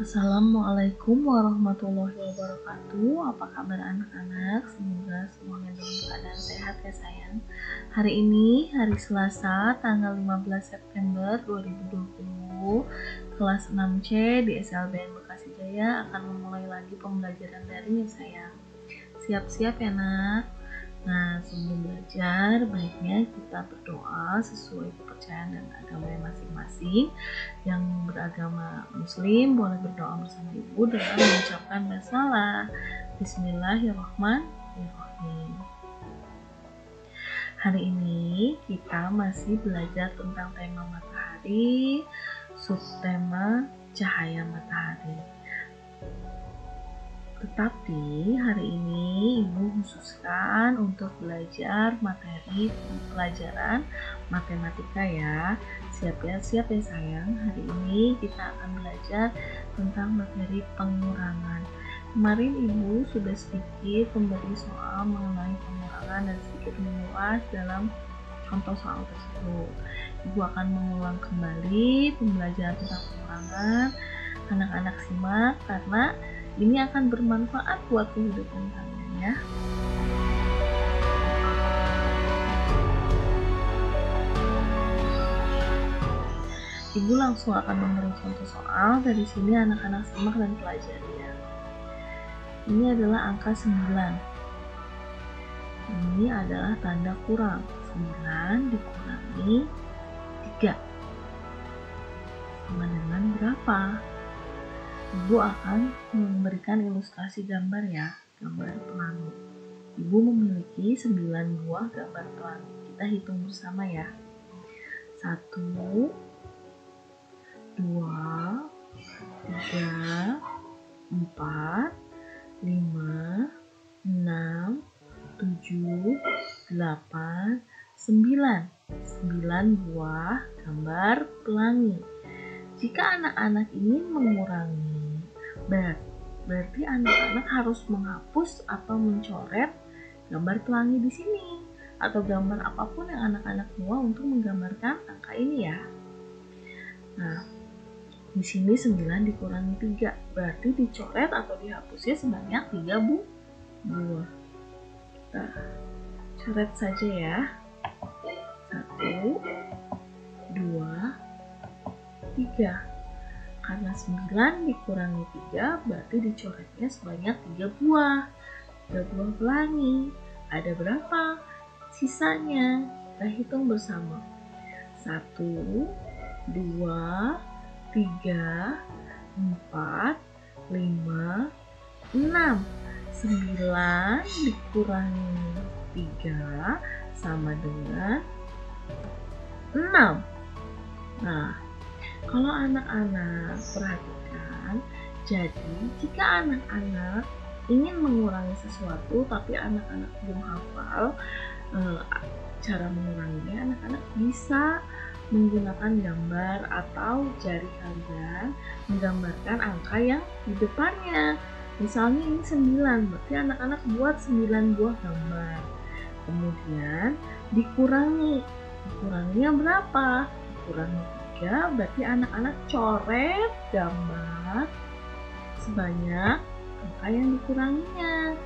Assalamualaikum warahmatullahi wabarakatuh. Apa kabar anak-anak? Semoga semuanya dalam keadaan sehat ya sayang. Hari ini hari Selasa tanggal 15 September 2020, kelas 6C di SLBN Bekasi Jaya akan memulai lagi pembelajaran daring ya sayang. Siap-siap ya nak. Nah, sebelum belajar, baiknya kita berdoa sesuai kepercayaan dan agamanya masing-masing. Yang beragama Muslim boleh berdoa bersama ibu dengan mengucapkan basmalah. Bismillahirrahmanirrahim. Hari ini kita masih belajar tentang tema matahari, subtema cahaya matahari. Tetapi hari ini ibu khususkan untuk belajar materi pelajaran matematika ya. Siap ya sayang. Hari ini kita akan belajar tentang materi pengurangan. Kemarin ibu sudah sedikit memberi soal mengenai pengurangan dan sedikit mengulas dalam contoh soal tersebut. Ibu akan mengulang kembali pembelajaran tentang pengurangan. Anak-anak simak karena ini akan bermanfaat buat kehidupan kalian ya. Ibu langsung akan memberi contoh soal. Dari sini anak-anak simak dan pelajari ya. Ini adalah angka 9. Ini adalah tanda kurang. 9 dikurangi 3 sama dengan berapa? Ibu akan memberikan ilustrasi gambar ya, gambar pelangi. Ibu memiliki 9 buah gambar pelangi. Kita hitung bersama ya. 1, 2, 3, 4, 5, 6, 7, 8, 9. 9 buah gambar pelangi. Jika anak-anak ingin mengurangi, berarti anak-anak harus menghapus atau mencoret gambar pelangi di sini atau gambar apapun yang anak-anak buat untuk menggambarkan angka ini ya. Nah, di sini 9 dikurangi 3, berarti dicoret atau dihapusnya sebanyak 3 buah. Kita coret saja ya. 1, 2, 3. Karena 9 dikurangi 3 berarti dicoretnya sebanyak 3 buah. 3 buah pelangi. Ada berapa sisanya? Kita hitung bersama. 1, 2, 3, 4, 5, 6. 9 dikurangi 3 sama dengan 6. Nah, kalau anak-anak perhatikan, jadi jika anak-anak ingin mengurangi sesuatu tapi anak-anak belum hafal cara menguranginya, anak-anak bisa menggunakan gambar atau jari kalian menggambarkan angka yang di depannya. Misalnya ini 9, berarti anak-anak buat 9 buah gambar. Kemudian dikuranginya berapa? Dikurangi 3, berarti anak-anak coret gambar sebanyak angka yang dikuranginya.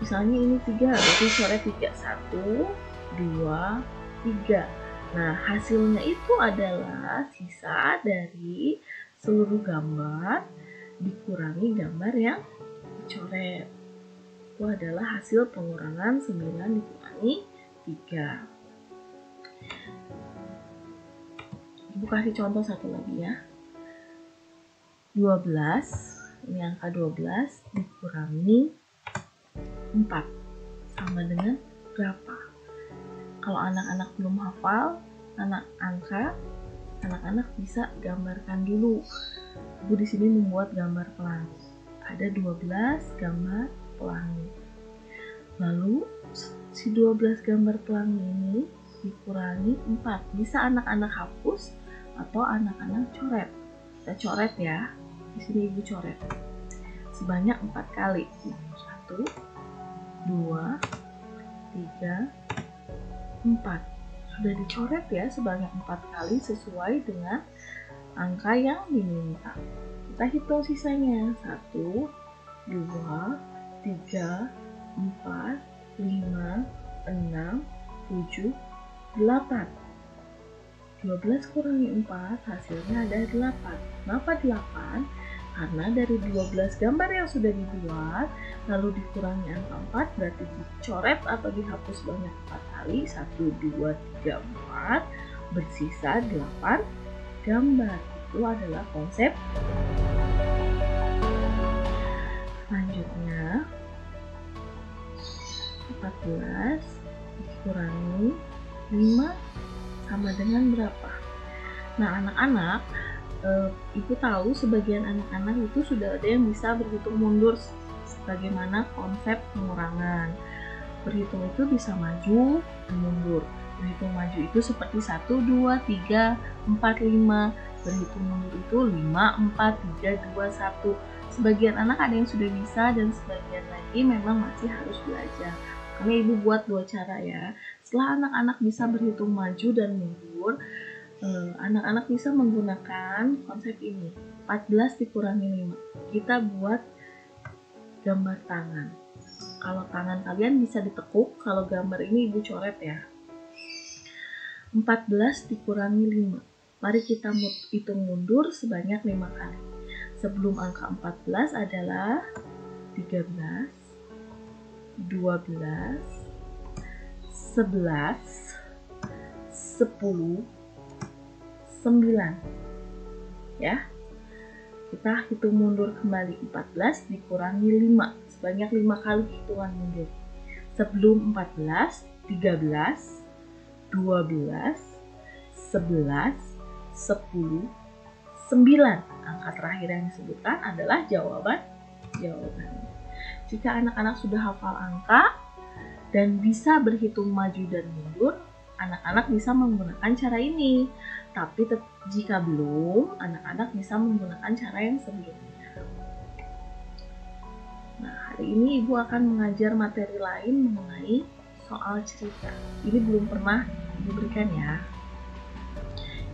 Misalnya ini 3, berarti coret 3. 1, 2, 3. Nah, hasilnya itu adalah sisa dari seluruh gambar dikurangi gambar yang dicoret. Itu adalah hasil pengurangan 9 dikurangi 3. Ibu kasih contoh satu lagi ya. 12, ini angka 12 dikurangi 4 sama dengan berapa? Kalau anak-anak belum hafal anak-anak bisa gambarkan dulu. Ibu di sini membuat gambar pelangi. Ada 12 gambar pelangi. Lalu si 12 gambar pelangi ini dikurangi 4. Bisa anak-anak hapus atau anak-anak coret. Kita coret ya. Di sini ibu coret sebanyak 4 kali. 1, 2, 3, 4. Sudah dicoret ya sebanyak 4 kali sesuai dengan angka yang diminta. Kita hitung sisanya. 1, 2, 3, 4, 5, 6, 7, 8. 12 kurangi 4 hasilnya ada 8. Kenapa 8? Karena dari 12 gambar yang sudah dibuat lalu dikurangi angka 4 berarti dicoret atau dihapus banyak 4 kali. 1, 2, 3, 4 bersisa 8 gambar. Itu adalah konsep. Selanjutnya 14 dikurangi 5 sama dengan berapa? Nah, anak-anak, Ibu tahu sebagian anak-anak itu sudah ada yang bisa berhitung mundur sebagaimana konsep pengurangan. Berhitung itu bisa maju dan mundur. Berhitung maju itu seperti 1, 2, 3, 4, 5. Berhitung mundur itu 5, 4, 3, 2, 1. Sebagian anak ada yang sudah bisa dan sebagian lagi memang masih harus belajar. Karena Ibu buat 2 cara ya. Setelah anak-anak bisa berhitung maju dan mundur, anak-anak bisa menggunakan konsep ini. 14 dikurangi 5. Kita buat gambar tangan. Kalau tangan kalian bisa ditekuk, kalau gambar ini Ibu coret ya. 14 dikurangi 5. Mari kita hitung mundur sebanyak 5 kali. Sebelum angka 14 adalah 13, 12, 11, 10, 9. Ya. Kita hitung mundur kembali. 14 dikurangi 5. Sebanyak 5 kali hitungan mundur. Sebelum 14, 13, 12, 11, 10, 9. Angka terakhir yang disebutkan adalah jawabannya. Jika anak-anak sudah hafal angka dan bisa berhitung maju dan mundur, anak-anak bisa menggunakan cara ini. Tapi jika belum, anak-anak bisa menggunakan cara yang sebelumnya. Nah, hari ini Ibu akan mengajar materi lain mengenai soal cerita. Ini belum pernah Ibu berikan ya.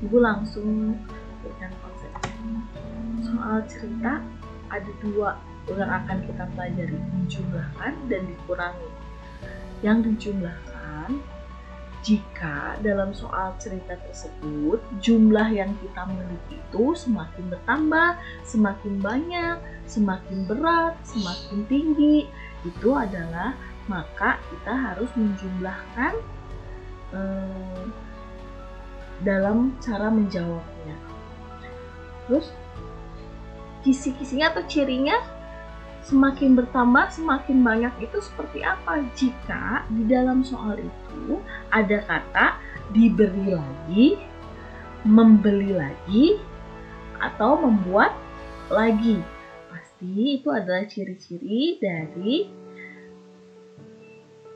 Ibu langsung berikan konsepnya. Soal cerita ada 2 yang akan kita pelajari, dijumlahkan dan dikurangi. Yang dijumlahkan jika dalam soal cerita tersebut jumlah yang kita miliki itu semakin bertambah, semakin banyak, semakin berat, semakin tinggi, itu adalah maka kita harus menjumlahkan dalam cara menjawabnya. Terus kisi-kisinya atau cirinya semakin bertambah, semakin banyak itu seperti apa? Jika di dalam soal itu ada kata diberi lagi, membeli lagi, atau membuat lagi. Pasti itu adalah ciri-ciri dari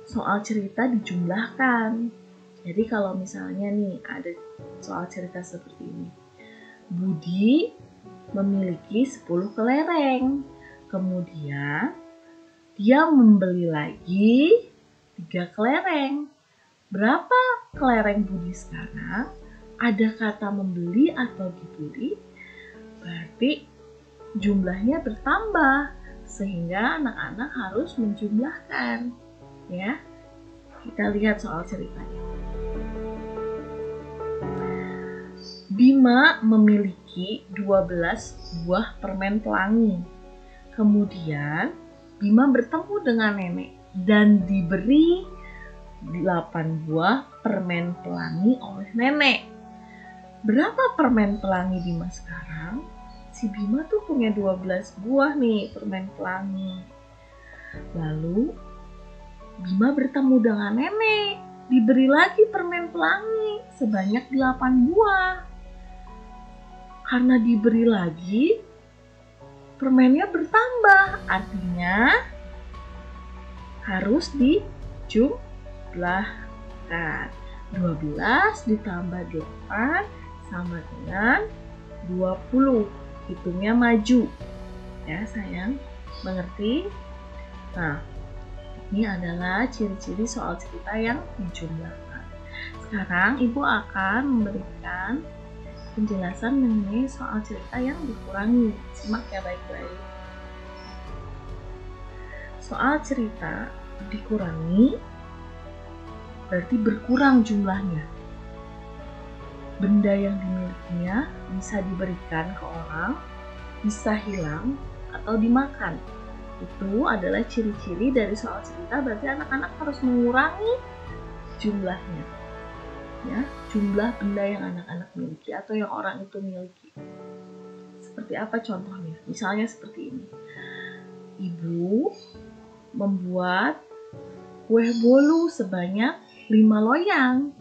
soal cerita dijumlahkan. Jadi kalau misalnya nih ada soal cerita seperti ini. Budi memiliki 10 kelereng. Kemudian dia membeli lagi 3 kelereng. Berapa kelereng Budi sekarang? Ada kata membeli atau dibeli, berarti jumlahnya bertambah. Sehingga anak-anak harus menjumlahkan. Ya, kita lihat soal ceritanya. Bima memiliki 12 buah permen pelangi. Kemudian Bima bertemu dengan nenek dan diberi 8 buah permen pelangi oleh nenek. Berapa permen pelangi Bima sekarang? Si Bima tuh punya 12 buah nih permen pelangi. Lalu Bima bertemu dengan nenek, diberi lagi permen pelangi sebanyak 8 buah. Karena diberi lagi, permennya bertambah, artinya harus dijumlahkan. 12 ditambah 8 sama dengan 20. Hitungnya maju. Ya sayang, mengerti? Nah, ini adalah ciri-ciri soal cerita yang dijumlahkan. Sekarang Ibu akan memberikan penjelasan mengenai soal cerita yang dikurangi. Simak ya baik-baik. Soal cerita dikurangi berarti berkurang jumlahnya. Benda yang dimilikinya bisa diberikan ke orang, bisa hilang, atau dimakan. Itu adalah ciri-ciri dari soal cerita, berarti anak-anak harus mengurangi jumlahnya. Ya, jumlah benda yang anak-anak miliki atau yang orang itu miliki. Seperti apa contohnya? Misalnya seperti ini. Ibu membuat kue bolu sebanyak 5 loyang.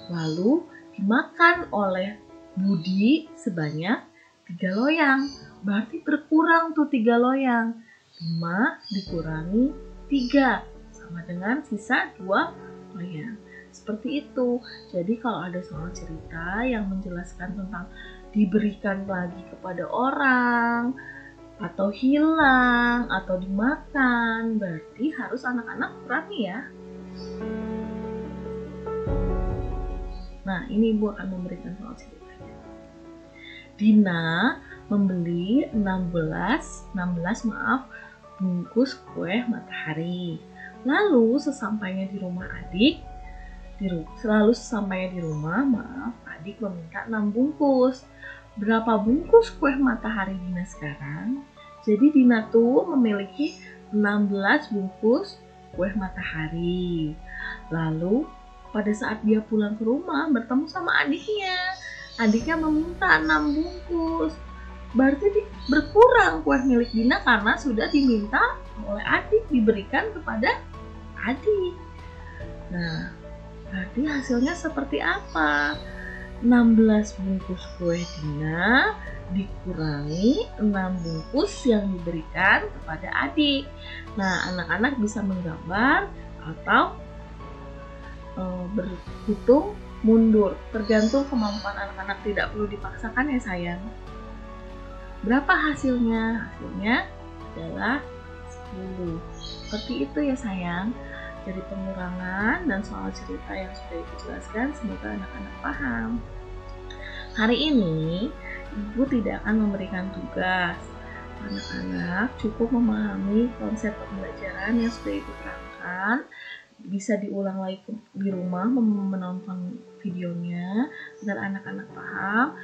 Lalu dimakan oleh Budi sebanyak 3 loyang. Berarti berkurang tuh 3 loyang. 5 dikurangi 3 sama dengan sisa 2 loyang. Seperti itu. Jadi kalau ada soal cerita yang menjelaskan tentang diberikan lagi kepada orang, atau hilang, atau dimakan, berarti harus anak-anak kurangi ya. Nah, ini Ibu akan memberikan soal ceritanya. Dina membeli 16 bungkus kue matahari. Lalu sesampainya di rumah adik, adik meminta 6 bungkus. Berapa bungkus kue matahari Dina sekarang? Jadi Dina tuh memiliki 16 bungkus kue matahari. Lalu pada saat dia pulang ke rumah bertemu sama adiknya meminta 6 bungkus. Berarti berkurang kue milik Dina karena sudah diminta oleh adik, diberikan kepada adik. Nah, berarti hasilnya seperti apa? 16 bungkus kue Dina dikurangi 6 bungkus yang diberikan kepada adik. Nah, anak-anak bisa menggambar atau berhitung mundur, tergantung kemampuan anak-anak, tidak perlu dipaksakan ya sayang. Berapa hasilnya? Hasilnya adalah 10. Seperti itu ya sayang. Jadi pengurangan dan soal cerita yang sudah dijelaskan, semoga anak-anak paham. Hari ini Ibu tidak akan memberikan tugas. Anak-anak cukup memahami konsep pembelajaran yang sudah Ibu terangkan. Bisa diulang lagi di rumah menonton videonya agar anak-anak paham.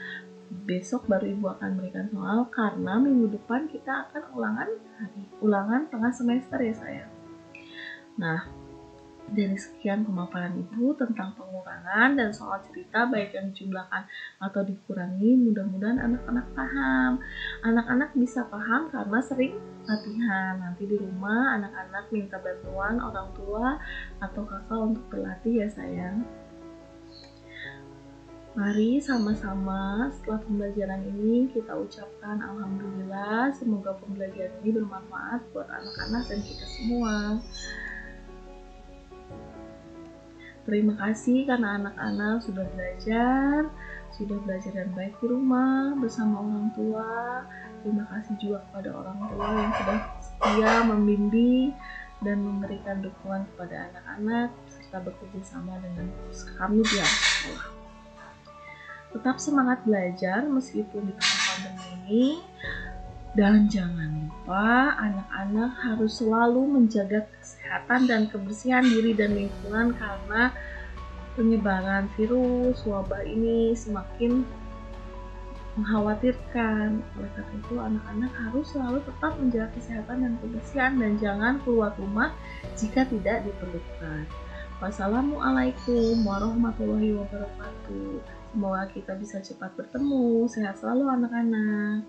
Besok baru Ibu akan berikan soal karena minggu depan kita akan ulangan tengah semester ya sayang. Nah, dari sekian pemaparan Ibu tentang pengurangan dan soal cerita baik yang dijumlahkan atau dikurangi, mudah-mudahan anak-anak paham. Anak-anak bisa paham karena sering latihan. Nanti di rumah anak-anak minta bantuan orang tua atau kakak untuk berlatih ya sayang. Mari sama-sama setelah pembelajaran ini kita ucapkan alhamdulillah, semoga pembelajaran ini bermanfaat buat anak-anak dan kita semua. Terima kasih karena anak-anak sudah belajar dengan baik di rumah bersama orang tua. Terima kasih juga kepada orang tua yang sudah setia membimbing dan memberikan dukungan kepada anak-anak serta bekerja sama dengan kami di sekolah. Tetap semangat belajar meskipun di tengah pandemi ini, dan jangan lupa anak-anak harus selalu menjaga kesehatan dan kebersihan diri dan lingkungan karena penyebaran virus wabah ini semakin mengkhawatirkan. Oleh karena itu anak-anak harus selalu tetap menjaga kesehatan dan kebersihan dan jangan keluar rumah jika tidak diperlukan. Wassalamualaikum warahmatullahi wabarakatuh. Semoga kita bisa cepat bertemu. Sehat selalu anak-anak.